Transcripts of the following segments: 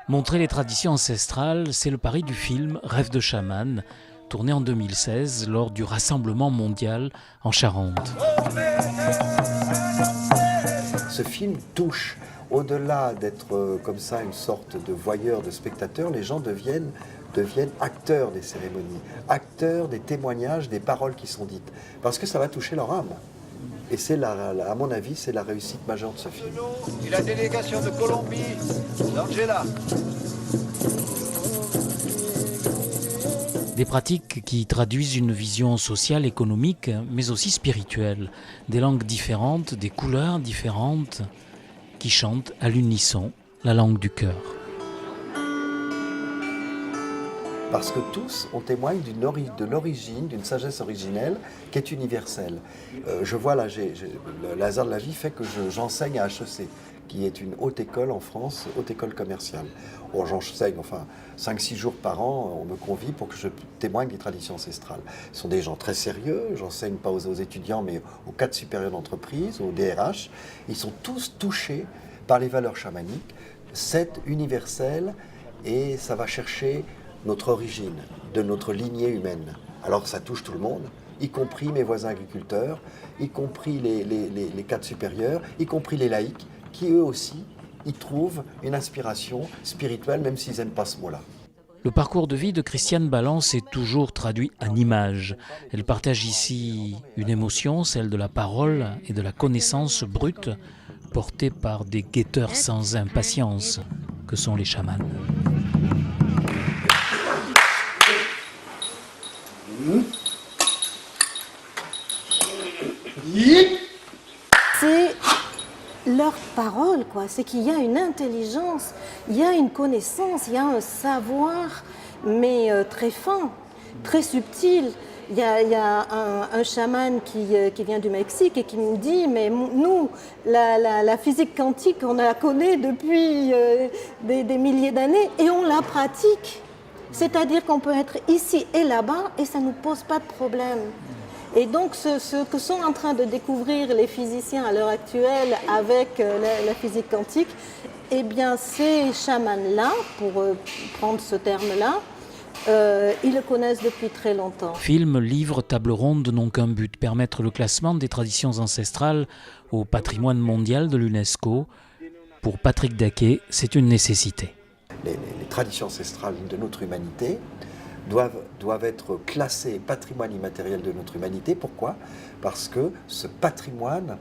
Montrer les traditions ancestrales, c'est le pari du film Rêve de chaman, tourné en 2016 lors du Rassemblement mondial en Charente. Ce film touche. Au-delà d'être comme ça une sorte de voyeur, de spectateur, les gens deviennent acteurs des cérémonies, acteurs des témoignages, des paroles qui sont dites. Parce que ça va toucher leur âme. Et c'est, à mon avis, c'est la réussite majeure de ce film. Et la délégation de Colombie, Angela. Des pratiques qui traduisent une vision sociale, économique, mais aussi spirituelle. Des langues différentes, des couleurs différentes, qui chantent à l'unisson la langue du cœur. Parce que tous, on témoigne de l'origine, d'une sagesse originelle qui est universelle. Je vois là, le hasard de la vie fait que j'enseigne à HEC, qui est une haute école en France, haute école commerciale. Bon, j'enseigne, 5-6 jours par an, on me convie pour que je témoigne des traditions ancestrales. Ce sont des gens très sérieux, j'enseigne pas aux étudiants, mais aux cadres supérieurs d'entreprise, aux DRH. Ils sont tous touchés par les valeurs chamaniques, c'est universel et ça va chercher notre origine, de notre lignée humaine. Alors ça touche tout le monde, y compris mes voisins agriculteurs, y compris les cadres supérieurs, y compris les laïcs, qui eux aussi y trouvent une inspiration spirituelle, même s'ils n'aiment pas ce mot-là. Le parcours de vie de Christiane Balance est toujours traduit en images. Elle partage ici une émotion, celle de la parole et de la connaissance brute, portée par des guetteurs sans impatience, que sont les chamans. C'est leur parole, quoi. C'est qu'il y a une intelligence, il y a une connaissance, il y a un savoir, mais très fin, très subtil. Il y a un chaman qui vient du Mexique et qui me dit, mais nous, la physique quantique, on la connaît depuis des milliers d'années et on la pratique. C'est-à-dire qu'on peut être ici et là-bas et ça ne nous pose pas de problème. Et donc ce que sont en train de découvrir les physiciens à l'heure actuelle avec la physique quantique, eh bien ces chamans-là, pour prendre ce terme-là, ils le connaissent depuis très longtemps. Film, livre, table ronde n'ont qu'un but, permettre le classement des traditions ancestrales au patrimoine mondial de l'UNESCO. Pour Patrick Daquet, c'est une nécessité. Les traditions ancestrales de notre humanité doivent être classées patrimoine immatériel de notre humanité. Pourquoi ? Parce que ce patrimoine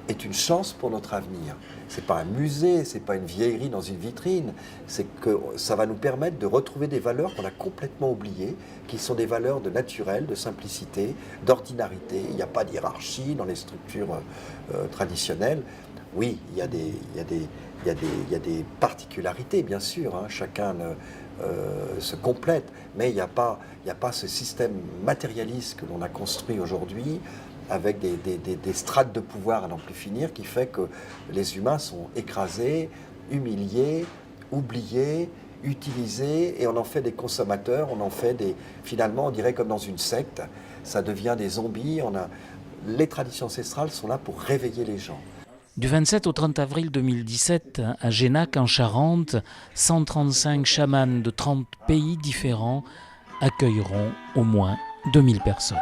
est une chance pour notre avenir. Ce n'est pas un musée, ce n'est pas une vieillerie dans une vitrine, c'est que ça va nous permettre de retrouver des valeurs qu'on a complètement oubliées, qui sont des valeurs de naturel, de simplicité, d'ordinarité. Il n'y a pas de hiérarchie dans les structures traditionnelles. Oui, il y a des particularités, bien sûr, hein, chacun se complète, mais il n'y a pas ce système matérialiste que l'on a construit aujourd'hui, avec des strates de pouvoir à n'en plus finir, qui fait que les humains sont écrasés, humiliés, oubliés, utilisés, et on en fait des consommateurs, finalement on dirait comme dans une secte, ça devient des zombies. Les traditions ancestrales sont là pour réveiller les gens. Du 27 au 30 avril 2017, à Génac, en Charente, 135 chamans de 30 pays différents accueilleront au moins 2000 personnes.